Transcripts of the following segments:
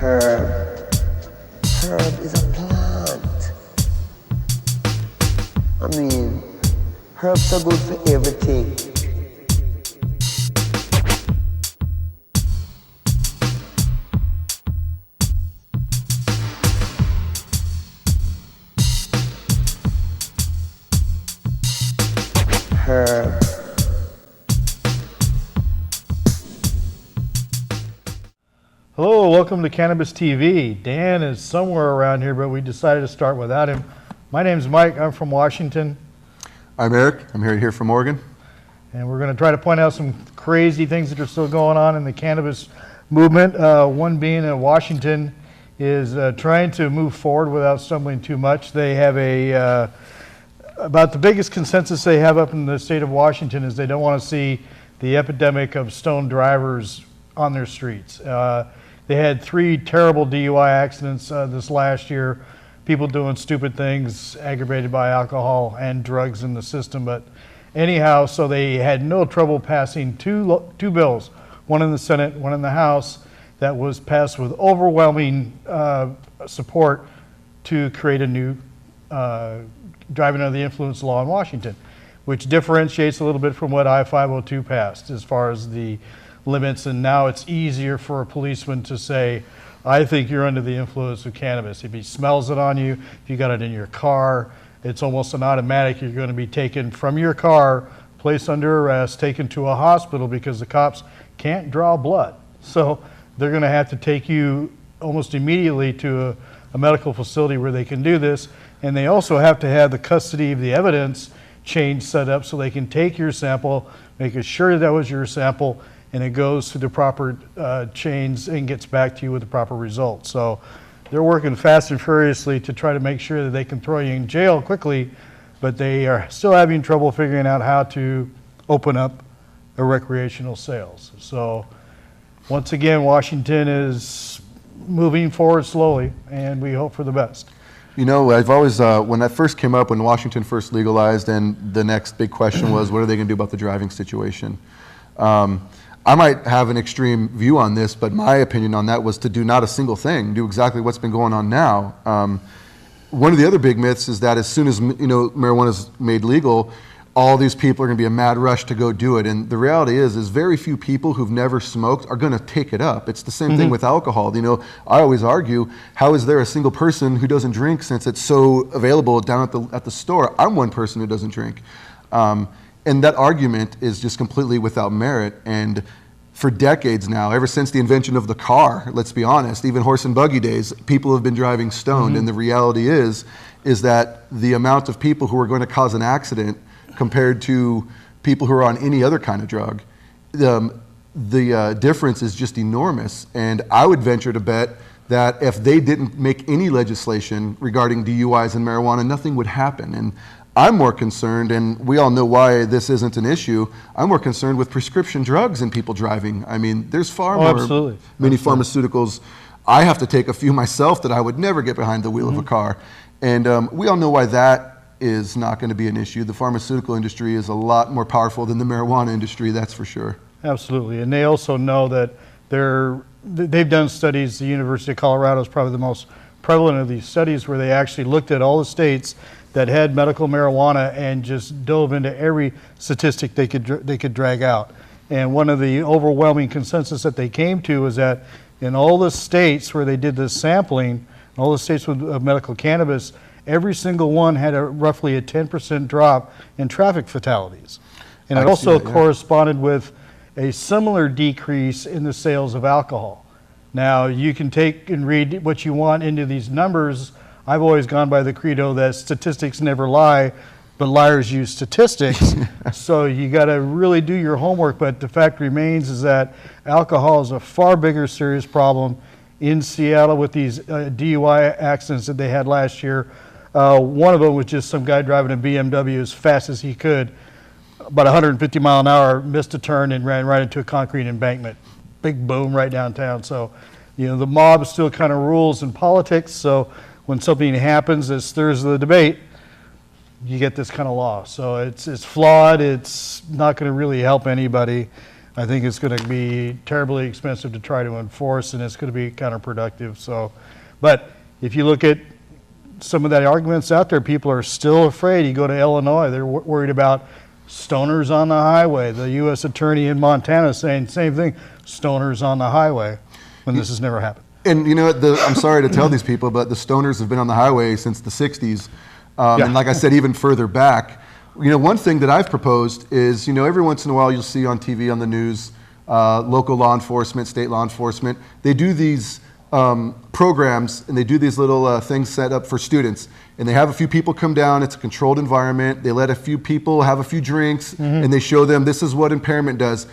Herb. Herb is a plant. I mean, herbs are good for everything. Herb. Hello, welcome to Cannabis TV. Dan is somewhere around here, but we decided to start without him. My name's Mike, I'm from Washington. I'm Eric, I'm here from Oregon. And we're going to try to point out some crazy things that are still going on in the cannabis movement. One being that Washington is trying to move forward without stumbling too much. They have about the biggest consensus they have up in the state of Washington is they don't want to see the epidemic of stoned drivers on their streets. They had 3 terrible DUI accidents this last year, people doing stupid things aggravated by alcohol and drugs in the system. But anyhow, so they had no trouble passing two bills, one in the Senate, one in the House, that was passed with overwhelming support to create a new driving under the influence law in Washington, which differentiates a little bit from what I-502 passed as far as the limits. And now it's easier for a policeman to say, I think you're under the influence of cannabis. If he smells it on you, if you got it in your car, it's almost an automatic. You're going to be taken from your car, placed under arrest, taken to a hospital because the cops can't draw blood. So they're going to have to take you almost immediately to a medical facility where they can do this. And they also have to have the custody of the evidence chain set up so they can take your sample, make sure that was your sample, and it goes through the proper chains and gets back to you with the proper results. So they're working fast and furiously to try to make sure that they can throw you in jail quickly, but they are still having trouble figuring out how to open up a recreational sales. So once again, Washington is moving forward slowly, and we hope for the best. You know, I've always, when that first came up, when Washington first legalized, and the next big question was, what are they going to do about the driving situation? I might have an extreme view on this, but my opinion on that was to do not a single thing, do exactly what's been going on now. One of the other big myths is that as soon as marijuana is made legal, all these people are going to be a mad rush to go do it. And the reality is very few people who've never smoked are going to take it up. It's the same thing with alcohol. You know, I always argue, how is there a single person who doesn't drink since it's so available down at the store? I'm one person who doesn't drink. And that argument is just completely without merit. And for decades now, ever since the invention of the car, let's be honest, even horse and buggy days, people have been driving stoned. And the reality is that the amount of people who are going to cause an accident compared to people who are on any other kind of drug, the difference is just enormous. And I would venture to bet that if they didn't make any legislation regarding DUIs and marijuana, nothing would happen. And I'm more concerned, and we all know why this isn't an issue, I'm more concerned with prescription drugs and people driving. I mean, there's far more many pharmaceuticals. I have to take a few myself that I would never get behind the wheel of a car. And we all know why that is not going to be an issue. The pharmaceutical industry is a lot more powerful than the marijuana industry, that's for sure. Absolutely, and they also know that they've done studies. The University of Colorado is probably the most prevalent of these studies, where they actually looked at all the states that had medical marijuana and just dove into every statistic they could drag out. And one of the overwhelming consensus that they came to was that in all the states where they did this sampling, all the states with medical cannabis, every single one had roughly a 10% drop in traffic fatalities. And it also corresponded with a similar decrease in the sales of alcohol. Now, you can take and read what you want into these numbers. I've always gone by the credo that statistics never lie, but liars use statistics. So you got to really do your homework. But the fact remains is that alcohol is a far bigger serious problem in Seattle with these DUI accidents that they had last year. One of them was just some guy driving a BMW as fast as he could, about 150 mile an hour, missed a turn and ran right into a concrete embankment. Big boom right downtown. So, you know, the mob still kind of rules in politics. So when something happens that stirs the debate, you get this kind of law. So it's flawed. It's not going to really help anybody. I think it's going to be terribly expensive to try to enforce, and it's going to be counterproductive. So, but if you look at some of the arguments out there, people are still afraid. You go to Illinois, they're worried about stoners on the highway. The U.S. attorney in Montana saying same thing, stoners on the highway, when this has never happened. And you know, I'm sorry to tell these people, but the stoners have been on the highway since the 60s. And like I said, even further back. You know, one thing that I've proposed is, you know, every once in a while you'll see on TV, on the news, local law enforcement, state law enforcement, they do these programs, and they do these little things set up for students. And they have a few people come down, it's a controlled environment, they let a few people have a few drinks, and they show them this is what impairment does.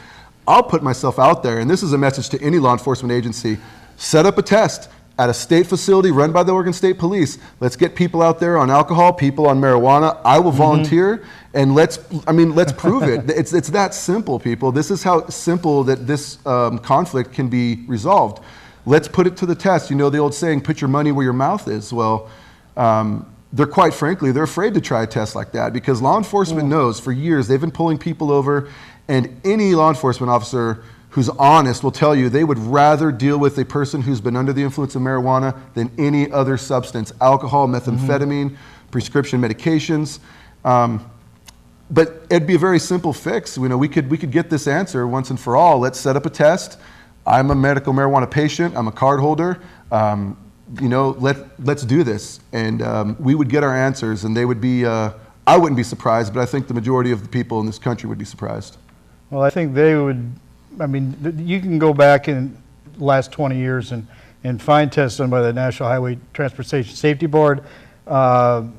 I'll put myself out there, and this is a message to any law enforcement agency, set up a test at a state facility run by the Oregon State Police. Let's get people out there on alcohol, people on marijuana. I will volunteer, and let's prove it. It's that simple, people. This is how simple that this conflict can be resolved. Let's put it to the test. You know the old saying, put your money where your mouth is. Well, they're quite frankly, they're afraid to try a test like that because law enforcement knows for years they've been pulling people over, and any law enforcement officer who's honest will tell you they would rather deal with a person who's been under the influence of marijuana than any other substance, alcohol, methamphetamine, prescription medications. But it'd be a very simple fix. You know, we could get this answer once and for all. Let's set up a test. I'm a medical marijuana patient. I'm a card holder. You know, let's do this. And we would get our answers, and they would be, I wouldn't be surprised, but I think the majority of the people in this country would be surprised. Well, I think they would. I mean, you can go back in the last 20 years and find tests done by the National Highway Transportation Safety Board. And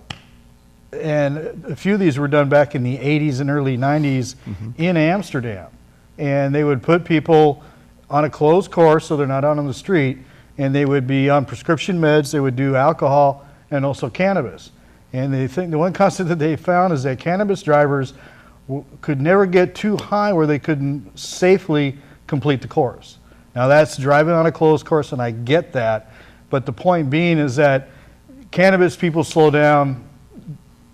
a few of these were done back in the 80s and early 90s in Amsterdam. And they would put people on a closed course so they're not out on the street, and they would be on prescription meds. They would do alcohol and also cannabis. And they think the one constant that they found is that cannabis drivers could never get too high where they couldn't safely complete the course. Now that's driving on a closed course, and I get that, but the point being is that cannabis people slow down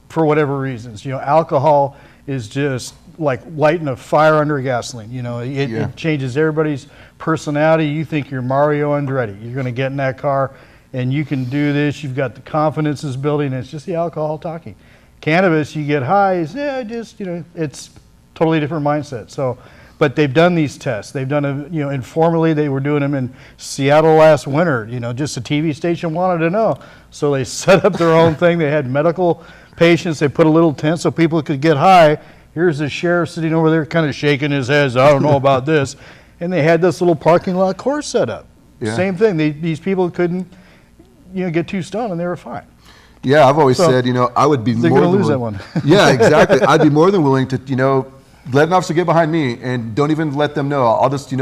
for whatever reasons. You know, alcohol is just like lighting a fire under gasoline. You know, it changes everybody's personality. You think you're Mario Andretti. You're going to get in that car and you can do this. You've got the confidence is building. It's just the alcohol talking. Cannabis, you get high, it's totally different mindset. So, but they've done these tests. They've done them, informally. They were doing them in Seattle last winter. Just a TV station wanted to know. So they set up their own thing. They had medical patients. They put a little tent so people could get high. Here's the sheriff sitting over there kind of shaking his head. I don't know about this. And they had this little parking lot course set up. Yeah. Same thing. These people couldn't, get too stoned, and they were fine. Yeah, I've always said, I would be more than lose that one. Yeah, exactly. I'd be more than willing to, let an officer get behind me and don't even let them know. I'll just,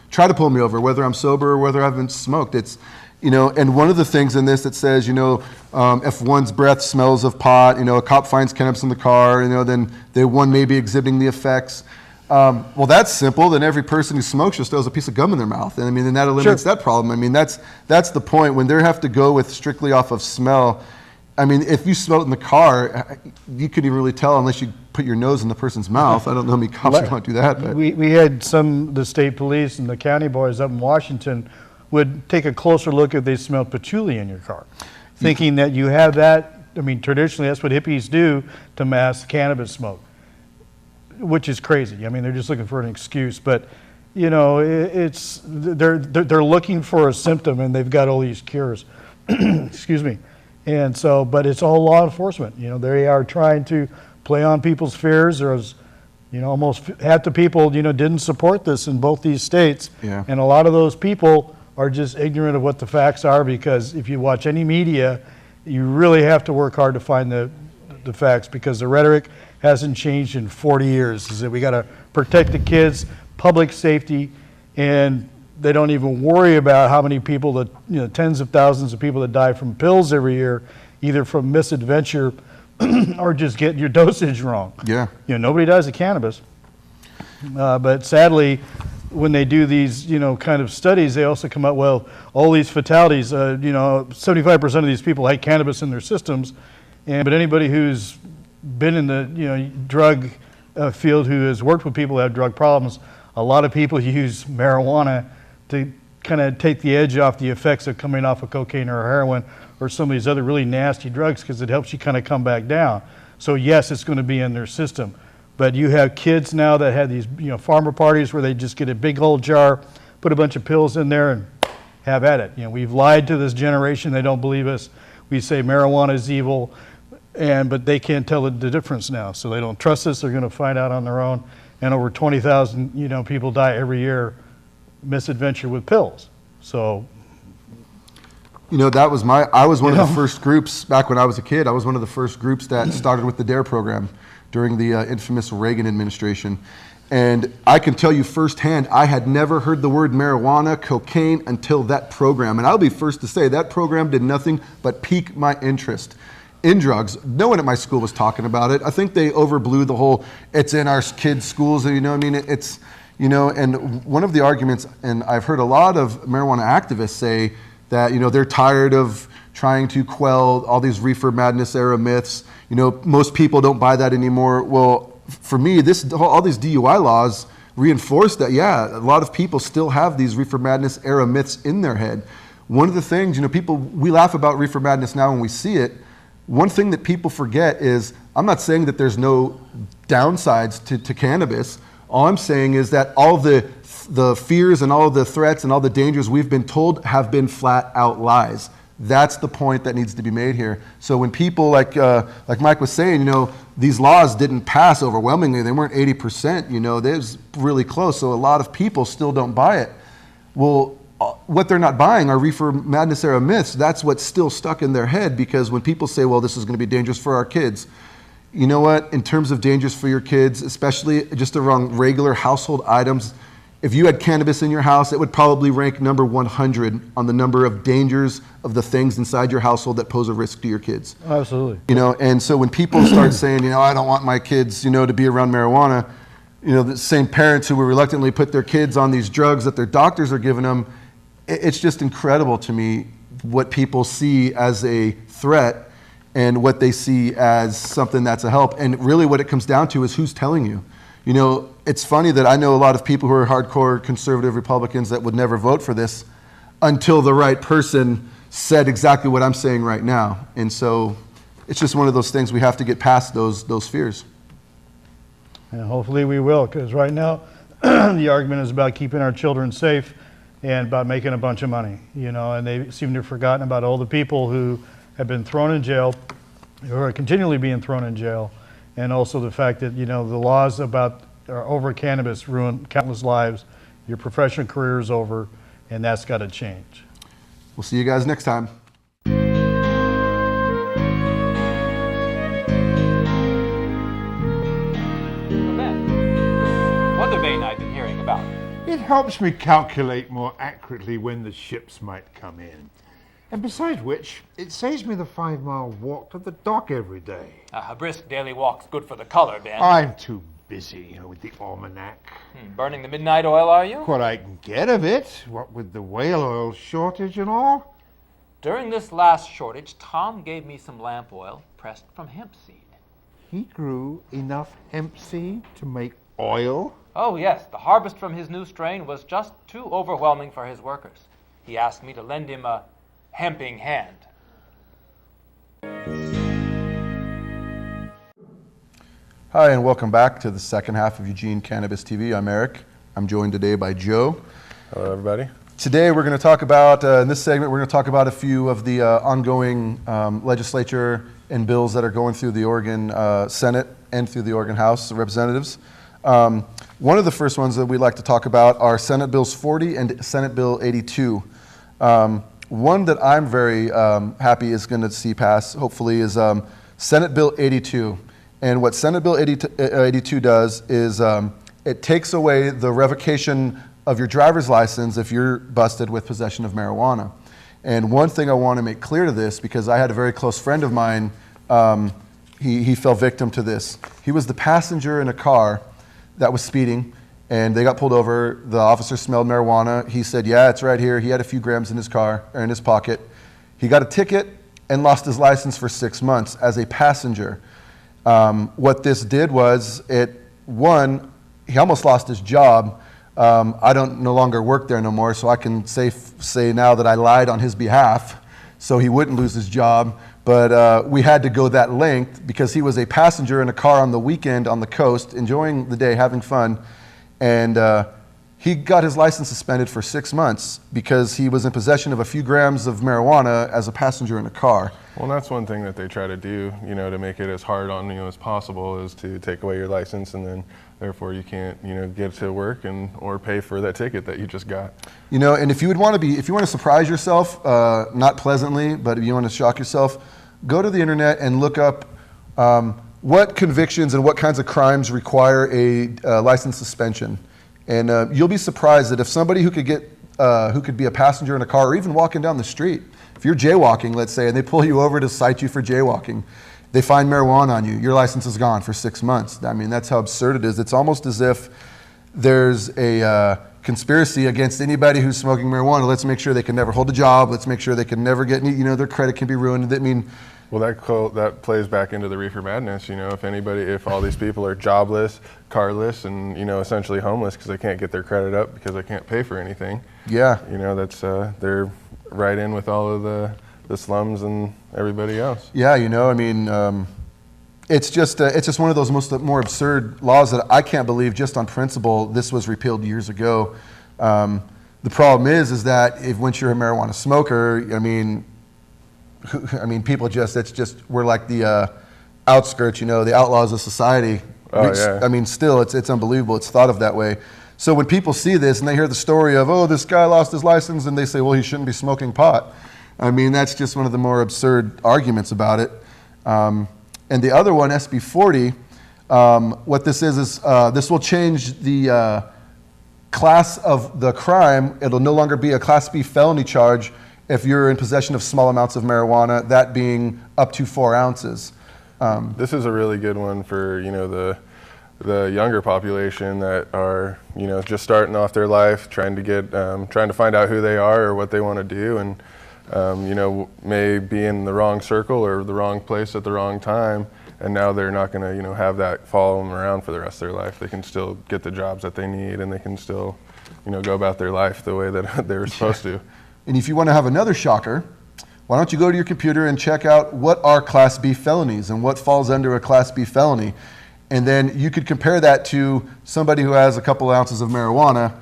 try to pull me over, whether I'm sober or whether I haven't smoked. It's, and one of the things in this that says, if one's breath smells of pot, a cop finds cannabis in the car, then one may be exhibiting the effects. Well, that's simple. Then every person who smokes just throws a piece of gum in their mouth. And then that eliminates that problem. That's the point. When they have to go with strictly off of smell, if you smell it in the car, you couldn't even really tell unless you put your nose in the person's mouth. I don't know how many cops want to do that. But. We had the state police and the county boys up in Washington would take a closer look if they smelled patchouli in your car, thinking that you have that. Traditionally, that's what hippies do to mask cannabis smoke, which is crazy. They're just looking for an excuse. But, it's they're looking for a symptom, and they've got all these cures. Excuse me. And so, but it's all law enforcement. They are trying to play on people's fears. There's, almost half the people, didn't support this in both these states. Yeah. And a lot of those people are just ignorant of what the facts are, because if you watch any media, you really have to work hard to find the facts, because the rhetoric hasn't changed in 40 years. Is that we got to protect the kids, public safety, and they don't even worry about how many people tens of thousands of people that die from pills every year, either from misadventure or just getting your dosage wrong. Yeah. Nobody dies of cannabis. But sadly, when they do these, kind of studies, they also come out, well, all these fatalities, 75% of these people had cannabis in their systems. But anybody who's been in the, drug field, who has worked with people who have drug problems, a lot of people use marijuana to kind of take the edge off the effects of coming off of cocaine or heroin or some of these other really nasty drugs, because it helps you kind of come back down. So yes, it's going to be in their system. But you have kids now that have these, farmer parties where they just get a big old jar, put a bunch of pills in there, and have at it. We've lied to this generation. They don't believe us. We say marijuana is evil, but they can't tell the difference now. So they don't trust us. They're going to find out on their own. And over 20,000, people die every year, misadventure with pills. So. That was I was one of the first groups back when I was a kid. I was one of the first groups that started with the DARE program during the infamous Reagan administration. And I can tell you firsthand, I had never heard the word marijuana, cocaine until that program. And I'll be first to say that program did nothing but pique my interest in drugs. No one at my school was talking about it. I think they overblew the whole, it's in our kids' schools, it's, and one of the arguments, and I've heard a lot of marijuana activists say that, they're tired of trying to quell all these reefer madness era myths. Most people don't buy that anymore. Well, for me, all these DUI laws reinforce that, a lot of people still have these reefer madness era myths in their head. One of the things, we laugh about reefer madness now when we see it. One thing that people forget is, I'm not saying that there's no downsides to cannabis. All I'm saying is that all the fears and all the threats and all the dangers we've been told have been flat out lies. That's the point that needs to be made here. So when people, like Mike was saying, these laws didn't pass overwhelmingly. They weren't 80%, they was really close. So a lot of people still don't buy it. Well, what they're not buying are reefer madness era myths. That's what's still stuck in their head, because when people say, well, this is going to be dangerous for our kids, you know what? In terms of dangers for your kids, especially just around regular household items, if you had cannabis in your house, it would probably rank number 100 on the number of dangers of the things inside your household that pose a risk to your kids. Absolutely. And so when people start saying, I don't want my kids, to be around marijuana, the same parents who would reluctantly put their kids on these drugs that their doctors are giving them, it's just incredible to me what people see as a threat and what they see as something that's a help. And really what it comes down to is who's telling you. It's funny that I know a lot of people who are hardcore conservative Republicans that would never vote for this until the right person said exactly what I'm saying right now. And so it's just one of those things, we have to get past those fears. And hopefully we will, because right now the argument is about keeping our children safe and about making a bunch of money, and they seem to have forgotten about all the people who have been thrown in jail, who are continually being thrown in jail, and also the fact that, the laws over cannabis ruin countless lives. Your professional career is over, and that's got to change. We'll see you guys next time. What the vein I've been hearing about? It helps me calculate more accurately when the ships might come in. And besides which, it saves me the 5-mile walk to the dock every day. A brisk daily walk's good for the color, Ben. I'm too busy, with the almanac. Burning the midnight oil, are you? What I can get of it, what with the whale oil shortage and all. During this last shortage, Tom gave me some lamp oil pressed from hemp seed. He grew enough hemp seed to make oil? Oh, yes. The harvest from his new strain was just too overwhelming for his workers. He asked me to lend him a hemping hand. Hi, and welcome back to the second half of Eugene Cannabis TV. I'm Eric. I'm joined today by Joe. Hello, everybody. Today we're going to talk about, in this segment, we're going to talk about a few of the ongoing legislature and bills that are going through the Oregon Senate and through the Oregon House of Representatives. One of the first ones that we'd like to talk about are Senate Bills 40 and Senate Bill 82. One that I'm very happy is going to see pass, hopefully, is Senate Bill 82. And what Senate Bill 82 does is it takes away the revocation of your driver's license if you're busted with possession of marijuana. And one thing I want to make clear to this, because I had a very close friend of mine, he fell victim to this. He was the passenger in a car that was speeding, and they got pulled over. The officer smelled marijuana. He said, yeah, it's right here. He had a few grams in his car, or in his pocket. He got a ticket and lost his license for 6 months as a passenger. What this did was, he almost lost his job, I don't no longer work there no more, so I can say now that I lied on his behalf so he wouldn't lose his job. But we had to go that length because he was a passenger in a car on the weekend on the coast, enjoying the day, having fun. And he got his license suspended for 6 months because he was in possession of a few grams of marijuana as a passenger in a car. Well, that's one thing that they try to do, to make it as hard on you as possible, is to take away your license, and then therefore you can't, get to work or pay for that ticket that you just got. And if you want to surprise yourself, not pleasantly, but if you want to shock yourself, go to the internet and look up what convictions and what kinds of crimes require a license suspension. And you'll be surprised that if somebody who could be a passenger in a car or even walking down the street, if you're jaywalking, let's say, and they pull you over to cite you for jaywalking, they find marijuana on you, your license is gone for 6 months. I mean, that's how absurd it is. It's almost as if there's a conspiracy against anybody who's smoking marijuana. Let's make sure they can never hold a job. Let's make sure they can never get, their credit can be ruined. Well, that plays back into the reefer madness. If all these people are jobless, carless, and essentially homeless because they can't get their credit up because they can't pay for anything. Yeah. That's they're right in with all of the slums and everybody else. Yeah, it's just one of those more absurd laws that I can't believe just on principle this was repealed years ago. The problem is that once you're a marijuana smoker, people we're like the outskirts, the outlaws of society. Oh, yeah. Still, it's unbelievable. It's thought of that way. So when people see this and they hear the story of, this guy lost his license, and they say, well, he shouldn't be smoking pot. That's just one of the more absurd arguments about it. And the other one, SB 40, what this is this will change the class of the crime. It'll no longer be a Class B felony charge if you're in possession of small amounts of marijuana, that being up to 4 ounces. This is a really good one for the younger population that are just starting off their life, trying to find out who they are or what they want to do, and may be in the wrong circle or the wrong place at the wrong time, and now they're not going to have that follow them around for the rest of their life. They can still get the jobs that they need, and they can still go about their life the way that they were supposed to. And if you want to have another shocker, why don't you go to your computer and check out what are Class B felonies and what falls under a Class B felony. And then you could compare that to somebody who has a couple ounces of marijuana,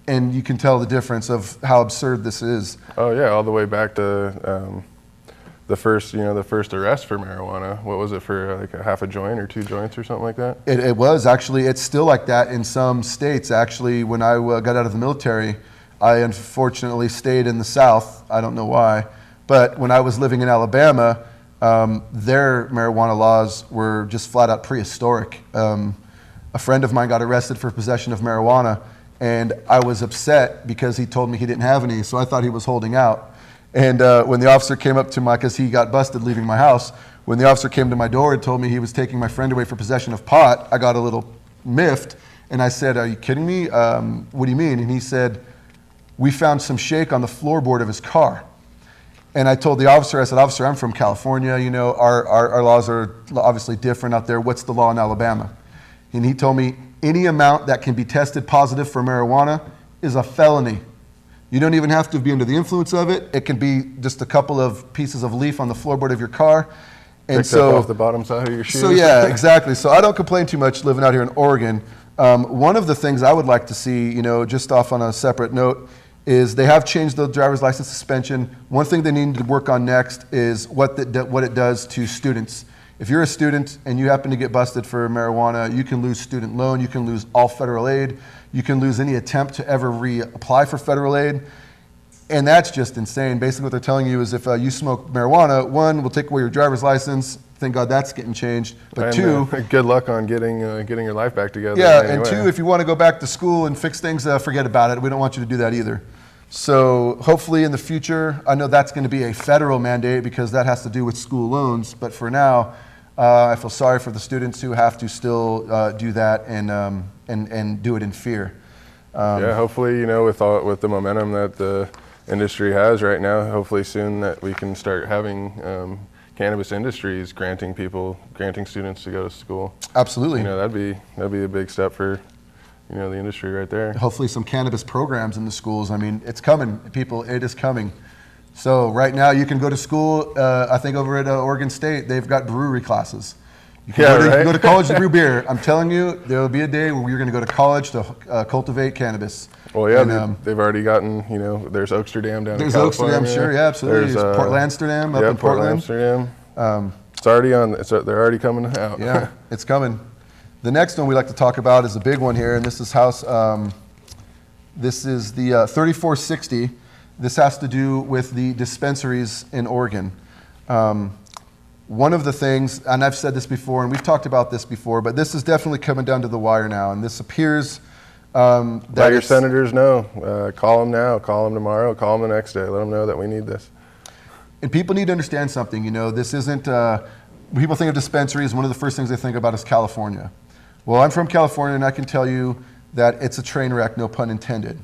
and you can tell the difference of how absurd this is. Oh yeah, all the way back to the first arrest for marijuana. What was it, for like a half a joint or 2 joints or something like that? It was actually, it's still like that in some states. Actually, when I got out of the military, I unfortunately stayed in the South. I don't know why. But when I was living in Alabama, their marijuana laws were just flat out prehistoric. A friend of mine got arrested for possession of marijuana, and I was upset because he told me he didn't have any, so I thought he was holding out. And when the officer came up to because he got busted leaving my house, when the officer came to my door and told me he was taking my friend away for possession of pot, I got a little miffed, and I said, "Are you kidding me? What do you mean?" And he said, "We found some shake on the floorboard of his car." And I told the officer, I said, "Officer, I'm from California, our laws are obviously different out there. What's the law in Alabama?" And he told me, any amount that can be tested positive for marijuana is a felony. You don't even have to be under the influence of it. It can be just a couple of pieces of leaf on the floorboard of your car. And picked up off the bottom side of your shoes. So yeah, exactly. So I don't complain too much living out here in Oregon. One of the things I would like to see, just off on a separate note, is they have changed the driver's license suspension. One thing they need to work on next is what it does to students. If you're a student and you happen to get busted for marijuana, you can lose student loan, you can lose all federal aid, you can lose any attempt to ever reapply for federal aid. And that's just insane. Basically what they're telling you is if you smoke marijuana, 1, we'll take away your driver's license. Thank God that's getting changed. But and, 2, good luck on getting your life back together. Yeah, anyway. and 2, if you want to go back to school and fix things, forget about it. We don't want you to do that either. So hopefully in the future, I know that's going to be a federal mandate because that has to do with school loans. But for now, I feel sorry for the students who have to still do that and do it in fear. Yeah, hopefully, with the momentum that the industry has right now, hopefully soon that we can start having cannabis industries granting students to go to school. Absolutely. That'd be a big step for the industry right there. Hopefully some cannabis programs in the schools. I mean, it's coming, people, it is coming. So right now you can go to school, I think over at Oregon State, they've got brewery classes. You can, Yeah, you right? can go to college to brew beer. I'm telling you, there will be a day where you're going to go to college to cultivate cannabis. Well, yeah, And, they've already gotten, there's Oaksterdam down in there's California. Oaksterdam, sure, yeah, absolutely. There's Port Amsterdam up in Portland. Amsterdam. It's already on, they're already coming out. Yeah, it's coming. The next one we like to talk about is a big one here, and this is this is the 3460. This has to do with the dispensaries in Oregon. One of the things, and I've said this before, and we've talked about this before, but this is definitely coming down to the wire now, and this appears Let your senators know. Call them now, call them tomorrow, call them the next day. Let them know that we need this. And people need to understand something, this isn't, people think of dispensaries, one of the first things they think about is California. Well, I'm from California, and I can tell you that it's a train wreck, no pun intended.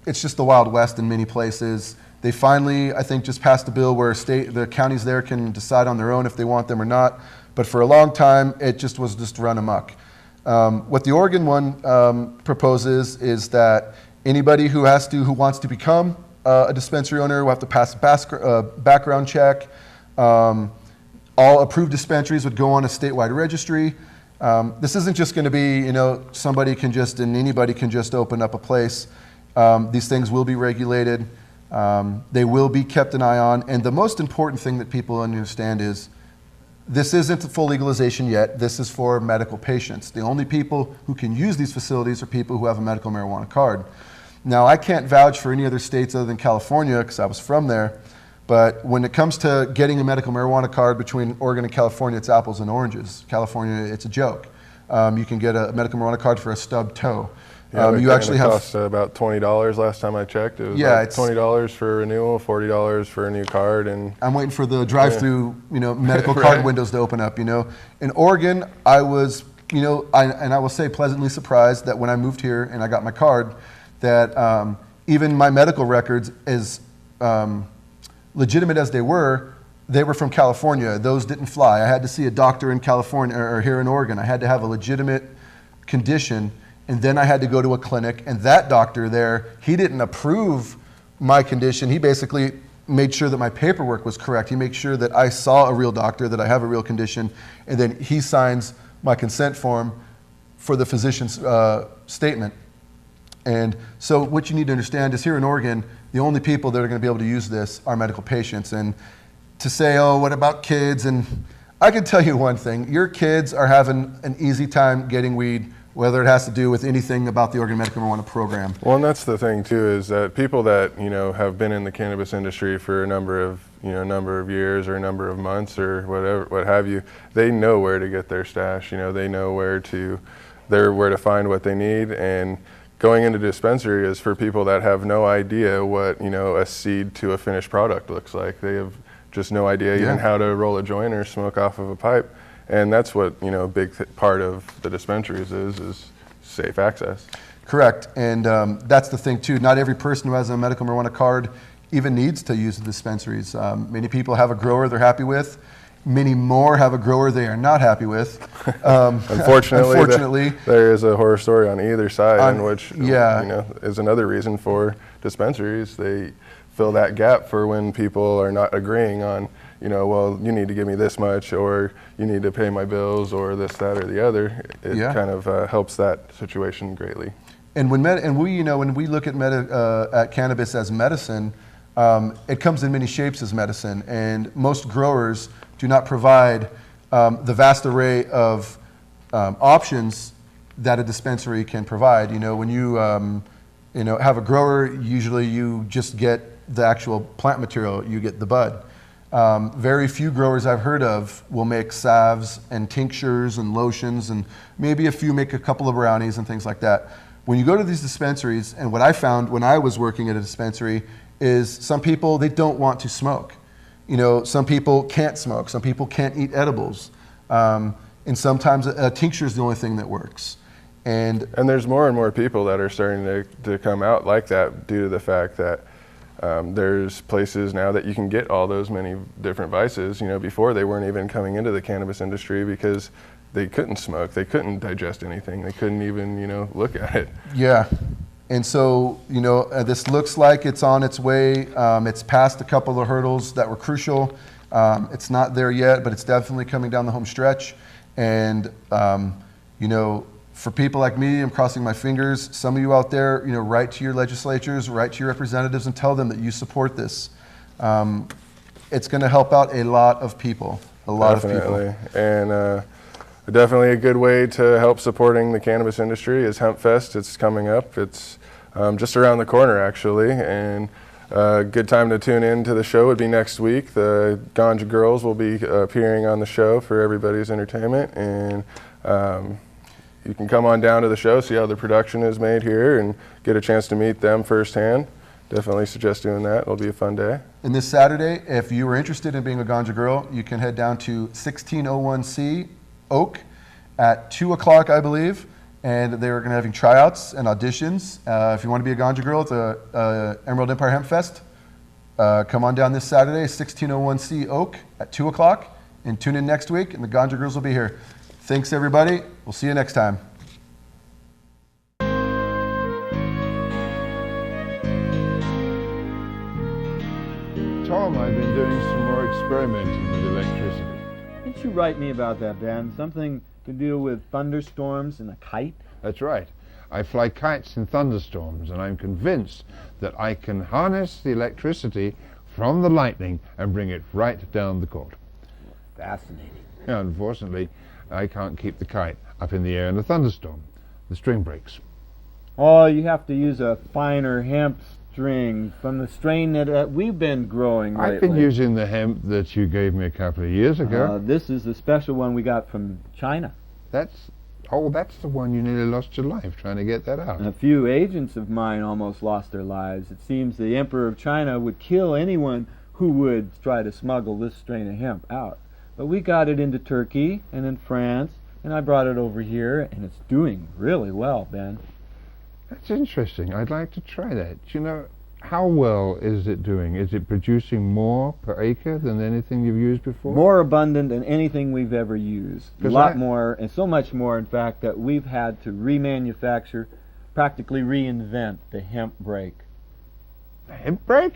It's just the Wild West in many places. They finally, I think, just passed a bill where the counties there can decide on their own if they want them or not. But for a long time, it just was just run amok. What the Oregon one proposes is that anybody who wants to become a dispensary owner will have to pass a background check. All approved dispensaries would go on a statewide registry. This isn't just going to be, somebody can just, and anybody can just open up a place. These things will be regulated. They will be kept an eye on. And the most important thing that people understand is this isn't full legalization yet. This is for medical patients. The only people who can use these facilities are people who have a medical marijuana card. Now, I can't vouch for any other states other than California because I was from there. But when it comes to getting a medical marijuana card between Oregon and California, it's apples and oranges. California, it's a joke. You can get a medical marijuana card for a stub toe. Yeah, you actually have cost about $20 last time I checked. It was it's $20 for renewal, $40 for a new card, and I'm waiting for the drive-through, medical card windows to open up. In Oregon, I was, and I will say pleasantly surprised that when I moved here and I got my card, that even my medical records, as legitimate as they were from California. Those didn't fly. I had to see a doctor in California or here in Oregon. I had to have a legitimate condition. And then I had to go to a clinic, and that doctor there, he didn't approve my condition. He basically made sure that my paperwork was correct. He made sure that I saw a real doctor, that I have a real condition, and then he signs my consent form for the physician's statement. And so what you need to understand is here in Oregon, the only people that are going to be able to use this are medical patients. And to say, oh, what about kids? And I can tell you one thing, your kids are having an easy time getting weed, whether it has to do with anything about the Oregon Medical Marijuana Program. Well, and that's the thing too, is that people that have been in the cannabis industry for a number of years or a number of months or whatever, what have you, they know where to get their stash. They know where to find what they need. And going into dispensary is for people that have no idea what a seed to a finished product looks like. They have just no idea even how to roll a joint or smoke off of a pipe. And that's what, a big part of the dispensaries is safe access. Correct. And that's the thing, too. Not every person who has a medical marijuana card even needs to use the dispensaries. Many people have a grower they're happy with. Many more have a grower they are not happy with. Unfortunately, there is a horror story on either side, which is another reason for dispensaries. They fill that gap for when people are not agreeing on, well, you need to give me this much, or you need to pay my bills, or this, that, or the other. It kind of helps that situation greatly. And when we look at cannabis as medicine, it comes in many shapes as medicine, and most growers do not provide the vast array of options that a dispensary can provide. When you have a grower, usually you just get the actual plant material, you get the bud. Very few growers I've heard of will make salves and tinctures and lotions, and maybe a few make a couple of brownies and things like that. When you go to these dispensaries, and what I found when I was working at a dispensary is some people, they don't want to smoke. Some people can't smoke, some people can't eat edibles, and sometimes a tincture is the only thing that works. And there's more and more people that are starting to come out like that due to the fact that there's places now that you can get all those many different vices. Before they weren't even coming into the cannabis industry because they couldn't smoke, they couldn't digest anything, they couldn't even, you know, look at it. Yeah. And so, you know, this looks like it's on its way. It's passed a couple of hurdles that were crucial. It's not there yet, but it's definitely coming down the home stretch. And, you know, for people like me, I'm crossing my fingers. Some of you out there, you know, write to your legislatures, write to your representatives and tell them that you support this. It's going to help out a lot of people, Definitely. And definitely a good way to help supporting the cannabis industry is Hempfest. It's coming up. It's just around the corner, actually. And a good time to tune in to the show would be next week. The Ganja Girls will be appearing on the show for everybody's entertainment. And you can come on down to the show, see how the production is made here, and get a chance to meet them firsthand. Definitely suggest doing that. It'll be a fun day. And this Saturday, if you were interested in being a Ganja Girl, you can head down to 1601C Oak at 2 o'clock, I believe. And they're going to having tryouts and auditions. If you want to be a Ganja Girl at the Emerald Empire Hempfest, come on down this Saturday, 1601C Oak at 2 o'clock. And tune in next week, and the Ganja Girls will be here. Thanks, everybody. We'll see you next time. Tom, I've been doing some more experimenting with electricity. Didn't you write me about that, Dan? Something to deal with thunderstorms and a kite? That's right. I fly kites in thunderstorms, and I'm convinced that I can harness the electricity from the lightning and bring it right down the court. Fascinating. Yeah, unfortunately, I can't keep the kite up in the air in a thunderstorm. The string breaks. Oh, you have to use a finer hemp string from the strain that we've been growing lately. I've been using the hemp that you gave me a couple of years ago. This is the special one we got from China. That's the one you nearly lost your life trying to get that out. A few agents of mine almost lost their lives. It seems the Emperor of China would kill anyone who would try to smuggle this strain of hemp out. But we got it into Turkey and in France, and I brought it over here, and it's doing really well, Ben. That's interesting. I'd like to try that. You know, how well is it doing? Is it producing more per acre than anything you've used before? More abundant than anything we've ever used. A 'Cause lot more, and so much more, in fact, that we've had to remanufacture, practically reinvent the hemp brake. The hemp brake?